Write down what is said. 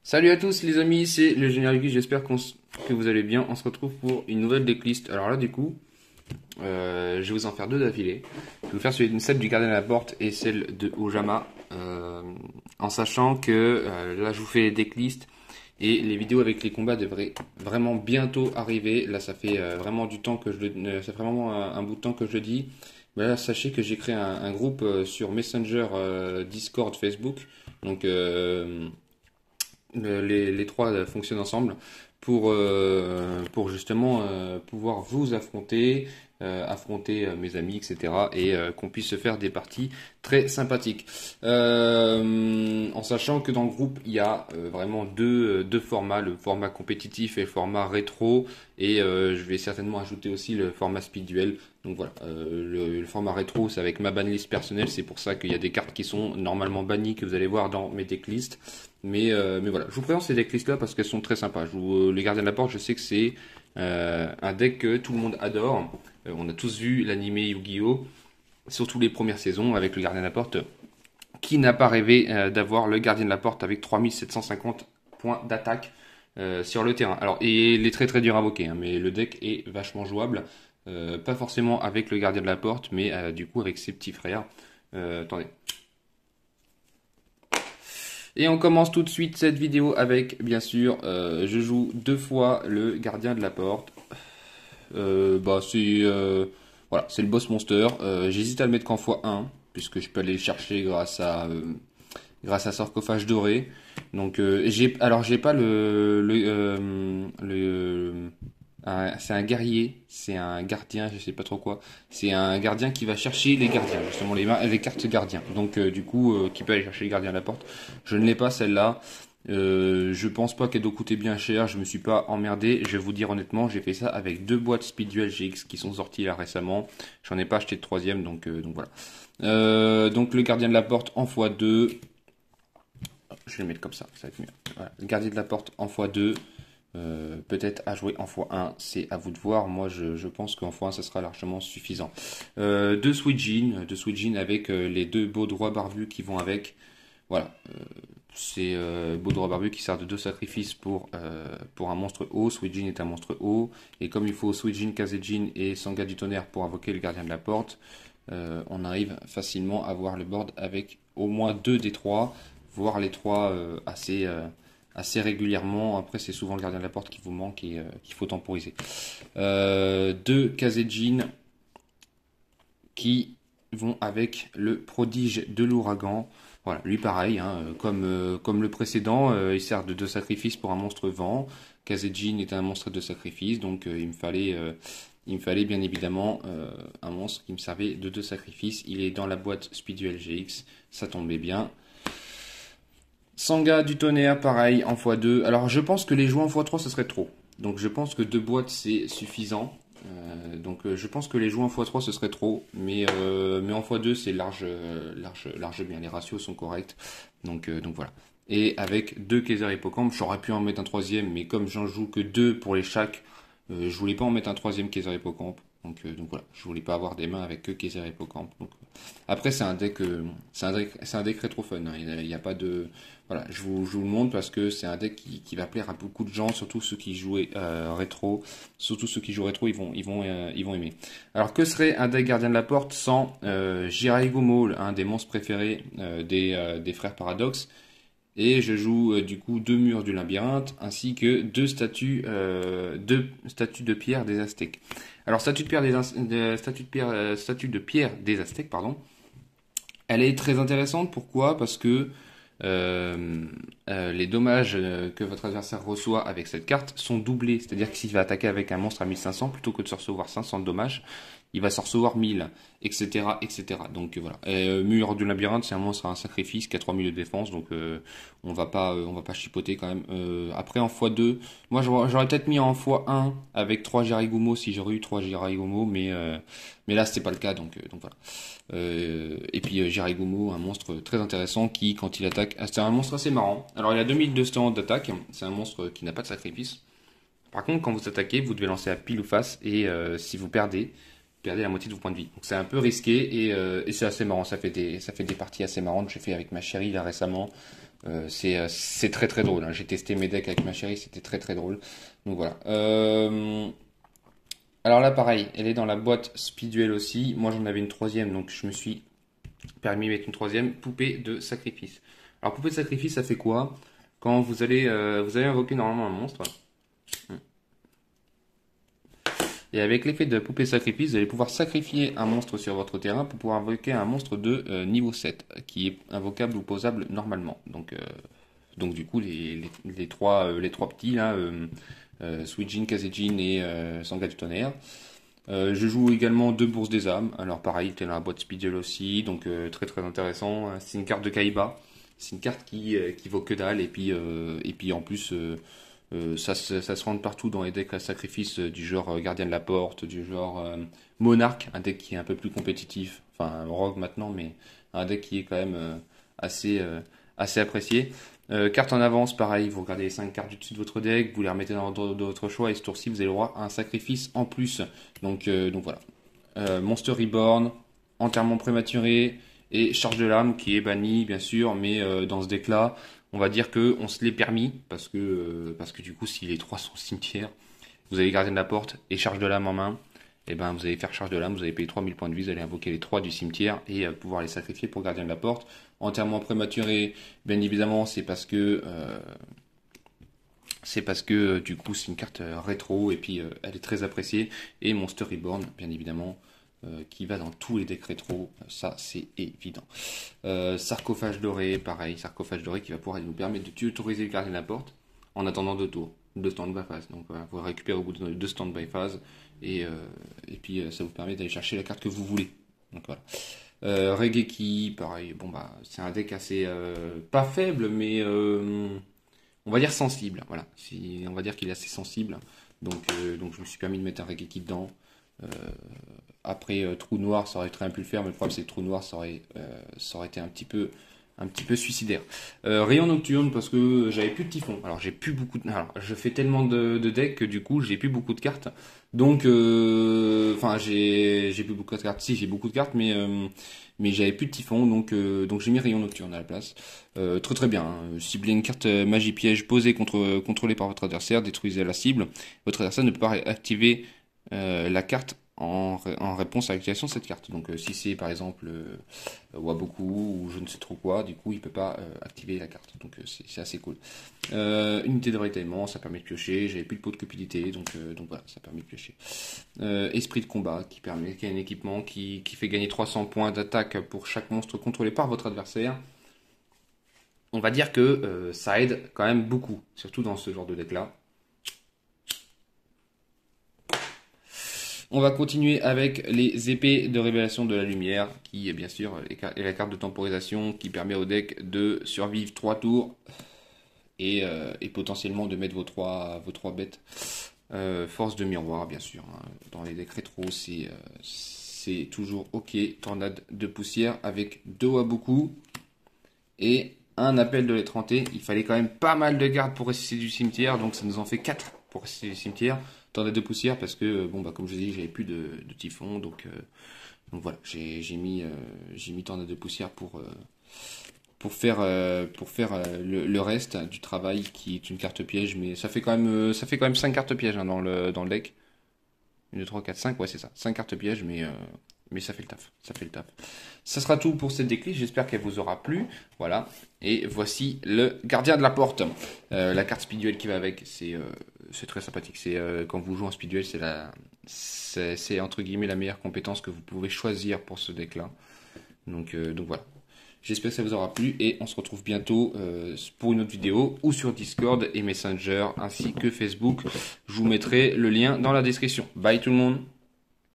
Salut à tous les amis, c'est le Général Guy, j'espère que vous allez bien. On se retrouve pour une nouvelle decklist. Alors là du coup, je vais vous en faire deux d'affilée. Je vais vous faire celle du gardien de la porte et celle de Ojama. En sachant que là je vous fais les decklists et les vidéos avec les combats devraient vraiment bientôt arriver. Là ça fait vraiment du temps que ça fait vraiment un bout de temps que je le dis. Mais là sachez que j'ai créé un groupe sur Messenger, Discord, Facebook. Donc les trois fonctionnent ensemble pour justement pouvoir vous affronter, affronter mes amis, etc. Et qu'on puisse se faire des parties très sympathiques. En sachant que dans le groupe, il y a vraiment deux formats, le format compétitif et le format rétro. Et je vais certainement ajouter aussi le format speed duel. Donc voilà, le format rétro, c'est avec ma banlist personnelle. C'est pour ça qu'il y a des cartes qui sont normalement bannies que vous allez voir dans mes decklists. Mais voilà, je vous présente ces decklists là parce qu'elles sont très sympas. Les gardiens de la porte, je sais que c'est un deck que tout le monde adore. On a tous vu l'animé Yu-Gi-Oh! Surtout les premières saisons avec le gardien de la porte. Qui n'a pas rêvé d'avoir le gardien de la porte avec 3750 points d'attaque sur le terrain. Alors, il est très très dur à invoquer, hein, mais le deck est vachement jouable. Pas forcément avec le gardien de la porte, mais du coup avec ses petits frères. Attendez. Et on commence tout de suite cette vidéo avec, bien sûr, je joue deux fois le gardien de la porte. Voilà, c'est le boss monster. J'hésite à le mettre qu'en x1, puisque je peux aller le chercher grâce à sarcophage doré. Donc, j'ai pas c'est un guerrier, c'est un gardien, je sais pas trop quoi. C'est un gardien qui va chercher les gardiens, justement les cartes gardiens. Donc du coup, qui peut aller chercher les gardiens à la porte. Je ne l'ai pas celle-là. Je pense pas qu'elle doit coûter bien cher. Je me suis pas emmerdé. Je vais vous dire honnêtement, j'ai fait ça avec deux boîtes Speed Duel GX qui sont sorties là récemment. J'en ai pas acheté de troisième, donc voilà. Donc le gardien de la porte en x2. Je vais le mettre comme ça va être mieux. Voilà. Le gardien de la porte en x2. Peut-être à jouer en x1, c'est à vous de voir. Moi, je pense qu'en x1, ça sera largement suffisant. Deux Suijin avec les deux beaux droits barbus qui vont avec. Voilà, c'est beau droit barbu qui sert de deux sacrifices pour un monstre haut. Suijin est un monstre haut. Et comme il faut Suijin, Kazejin et Sanga du tonnerre pour invoquer le gardien de la porte, on arrive facilement à voir le board avec au moins deux des trois, voire les trois assez régulièrement. Après, c'est souvent le gardien de la porte qui vous manque et qu'il faut temporiser. Deux Kazejin qui vont avec le prodige de l'ouragan. Voilà, lui pareil, hein, comme le précédent, il sert de deux sacrifices pour un monstre vent. Kazejin est un monstre de sacrifice, donc il me fallait bien évidemment un monstre qui me servait de deux sacrifices. Il est dans la boîte Speeduel GX, ça tombait bien. Sanga du tonnerre, pareil, en x2. Alors je pense que les jouer en x3, ce serait trop. Donc je pense que deux boîtes, c'est suffisant. Je pense que les jouer en x3, ce serait trop. Mais en x2, c'est large bien. Les ratios sont corrects. Donc voilà. Et avec deux Kaiser Hippocampe, j'aurais pu en mettre un troisième. Mais comme j'en joue que deux pour les chaque, je voulais pas en mettre un troisième Kaiser Hippocampe. Donc voilà, je voulais pas avoir des mains avec que Kaiser Hippocampe. Après, c'est un deck rétro fun. Hein. Il n'y a pas de. Voilà, je vous le montre parce que c'est un deck qui va plaire à beaucoup de gens, surtout ceux qui jouaient rétro. Surtout ceux qui jouent rétro, ils vont aimer. Alors, que serait un deck gardien de la porte sans Jiraiya, un des monstres préférés des frères Paradox? Et je joue du coup deux murs du labyrinthe ainsi que deux statues de pierre des Aztèques. Alors statue de pierre des Aztèques, pardon. Elle est très intéressante. Pourquoi? Parce que les dommages que votre adversaire reçoit avec cette carte sont doublés. C'est-à-dire que s'il va attaquer avec un monstre à 1500, plutôt que de se recevoir 500 de dommages, il va se recevoir 1000, etc., etc. Donc voilà. Mur du labyrinthe, c'est un monstre à un sacrifice qui a 3000 de défense, donc on va pas chipoter quand même. Après en x2, moi j'aurais peut-être mis en x1 avec 3 Jiraiya si j'aurais eu 3 Jiraiya, mais là c'était pas le cas, donc voilà. Et puis Jiraiya, un monstre très intéressant qui, quand il attaque, c'est un monstre assez marrant. Alors il a 2200 d'attaque, c'est un monstre qui n'a pas de sacrifice. Par contre, quand vous attaquez, vous devez lancer à pile ou face, et si vous perdez la moitié de vos points de vie. Donc c'est un peu risqué et c'est assez marrant. Ça fait des parties assez marrantes. J'ai fait avec ma chérie là récemment. C'est très très drôle, hein. J'ai testé mes decks avec ma chérie, c'était très très drôle. Donc voilà. Alors là, pareil, elle est dans la boîte Speedduel aussi. Moi, j'en avais une troisième, donc je me suis permis de mettre une troisième poupée de sacrifice. Alors, poupée de sacrifice, ça fait quoi? Quand vous allez invoquer normalement un monstre. Et avec l'effet de poupée sacrifice, vous allez pouvoir sacrifier un monstre sur votre terrain pour pouvoir invoquer un monstre de niveau 7, qui est invocable ou posable normalement. Donc du coup, les trois petits, là, Suijin, Kazejin et Sangha du Tonnerre. Je joue également deux bourses des âmes. Alors pareil, t'es dans la boîte Speedduel aussi, donc très très intéressant. C'est une carte de Kaiba. C'est une carte qui vaut que dalle et puis en plus ça se rentre partout dans les decks à sacrifice du genre Gardien de la Porte, du genre Monarque, un deck qui est un peu plus compétitif, enfin Rogue maintenant, mais un deck qui est quand même assez, assez apprécié. Carte en avance, pareil, vous regardez les 5 cartes du dessus de votre deck, vous les remettez dans l'ordre de votre choix et ce tour-ci vous avez le droit à un sacrifice en plus. Donc voilà. Monster Reborn, enterrement prématuré et charge de l'âme qui est banni bien sûr, mais dans ce deck là on va dire que on se l'est permis parce que du coup si les trois sont au cimetière, vous avez gardien de la porte et charge de l'âme en main, et ben vous allez faire charge de l'âme, vous allez payer 3000 points de vie, vous allez invoquer les trois du cimetière et pouvoir les sacrifier pour gardien de la porte. Enterrement prématuré, bien évidemment c'est parce que du coup c'est une carte rétro et puis elle est très appréciée. Et Monster Reborn, bien évidemment, qui va dans tous les decks rétro, ça c'est évident. Sarcophage doré, pareil, sarcophage doré qui va pouvoir nous permettre de tutoriser le gardien de la porte en attendant 2 tours, 2 stand-by phase. Donc voilà, vous récupérez au bout de 2 stand-by phase et puis ça vous permet d'aller chercher la carte que vous voulez. Donc voilà. Regeki, pareil, bon bah c'est un deck assez pas faible mais on va dire sensible, voilà. On va dire qu'il est assez sensible. Donc je me suis permis de mettre un Regeki dedans. Euh, Après Trou Noir, ça aurait très bien pu le faire, mais le problème c'est que Trou Noir, ça aurait été un petit peu suicidaire. Rayon Nocturne, parce que j'avais plus de typhon. Alors j'ai plus beaucoup de... Alors, je fais tellement de decks que du coup j'ai plus beaucoup de cartes. Donc, enfin j'ai plus beaucoup de cartes. Si, j'ai beaucoup de cartes, mais j'avais plus de typhon, donc j'ai mis Rayon Nocturne à la place. Très très bien, hein. Ciblez une carte magie piège posée contrôlée par votre adversaire, détruisez la cible. Votre adversaire ne peut pas activer la carte en réponse à l'activation de cette carte. Donc si c'est par exemple Waboku ou je ne sais trop quoi, du coup il peut pas activer la carte. Donc c'est assez cool. Unité de ravitaillement, ça permet de piocher. J'avais plus de pot de cupidité, donc voilà, ça permet de piocher. Esprit de combat qui est un équipement qui fait gagner 300 points d'attaque pour chaque monstre contrôlé par votre adversaire. On va dire que ça aide quand même beaucoup, surtout dans ce genre de deck là. On va continuer avec les épées de révélation de la lumière, qui est bien sûr est la carte de temporisation qui permet au deck de survivre 3 tours et potentiellement de mettre vos trois bêtes. Force de miroir, bien sûr, hein. Dans les decks rétro, c'est toujours ok. Tornade de poussière avec 2 Waboku et un appel de l'étranté. Il fallait quand même pas mal de gardes pour ressusciter du cimetière, donc ça nous en fait 4 pour ressusciter du cimetière. Tornade de poussière parce que bon bah comme je vous ai dit j'avais plus de typhon, donc voilà, j'ai mis tornade de poussière pour faire le reste du travail qui est une carte piège, mais ça fait quand même 5 cartes pièges, hein, dans le deck. 1, 2, 3, 4, 5, ouais c'est ça, 5 cartes pièges, mais ça fait le taf, ça fait le taf. Ça sera tout pour cette déclic, j'espère qu'elle vous aura plu, voilà. Et voici le gardien de la porte. La carte Speedduel qui va avec, c'est très sympathique. Quand vous jouez en Speedduel, c'est entre guillemets la meilleure compétence que vous pouvez choisir pour ce deck-là. Donc voilà. J'espère que ça vous aura plu et on se retrouve bientôt pour une autre vidéo ou sur Discord et Messenger ainsi que Facebook. Je vous mettrai le lien dans la description. Bye tout le monde.